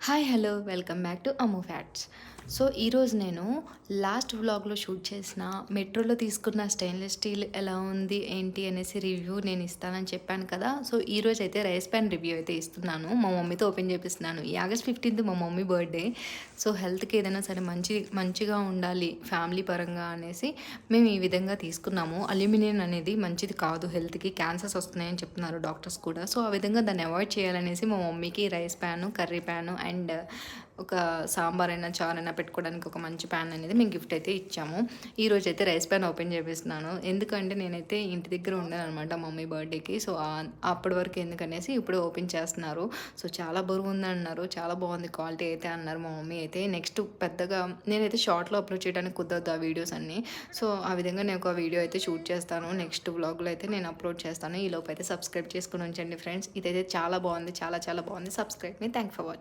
Hi hello welcome back to Ammu facts. So ఈరోజు నేను last వ్లాగ్లో షూట్ చేసిన మెట్రోలో తీసుకున్న స్టెయిన్లెస్ స్టీల్ ఎలా ఉంది ఏంటి అనేసి రివ్యూ నేను ఇస్తానని చెప్పాను కదా. సో ఈరోజు అయితే రైస్ ప్యాన్ రివ్యూ అయితే ఇస్తున్నాను. మా మమ్మీతో ఓపెన్ చేపిస్తున్నాను. ఈ ఆగస్ట్ 15th మా మమ్మీ బర్త్డే. సో హెల్త్కి ఏదైనా సరే మంచిగా ఉండాలి ఫ్యామిలీ పరంగా అనేసి మేము ఈ విధంగా తీసుకున్నాము. అల్యూమినియం అనేది మంచిది కాదు, హెల్త్కి క్యాన్సర్స్ వస్తున్నాయని చెప్తున్నారు డాక్టర్స్ కూడా. సో ఆ విధంగా దాన్ని అవాయిడ్ చేయాలనేసి మా మమ్మీకి rice pan, curry pan and ఒక సాంబార్ అయినా చారైనా పెట్టుకోవడానికి ఒక మంచి ప్యాన్ అనేది మేము గిఫ్ట్ అయితే ఇచ్చాము. ఈరోజు అయితే రైస్ ప్యాన్ ఓపెన్ చేపిస్తున్నాను. ఎందుకంటే నేనైతే ఇంటి దగ్గర ఉన్నాను అనమాట మమ్మీ బర్త్డేకి. సో అప్పటి వరకు ఎందుకనేసి ఇప్పుడు ఓపెన్ చేస్తున్నారు. సో చాలా బరువు ఉందన్నారు, చాలా బాగుంది క్వాలిటీ అయితే అన్నారు మా మమ్మీ అయితే. నెక్స్ట్ పెద్దగా నేనైతే షార్ట్లో అప్లోడ్ చేయడానికి కుదరదు ఆ వీడియోస్ అన్నీ. సో ఆ విధంగా నేను ఒక వీడియో అయితే షూట్ చేస్తాను. నెక్స్ట్ వ్లాగ్లో అయితే నేను అప్లోడ్ చేస్తాను. ఈలోపు అయితే సబ్స్క్రైబ్ చేసుకుని ఉంచండి ఫ్రెండ్స్. ఇదైతే చాలా బాగుంది, చాలా చాలా బాగుంది. Subscribe me. Thank for watching.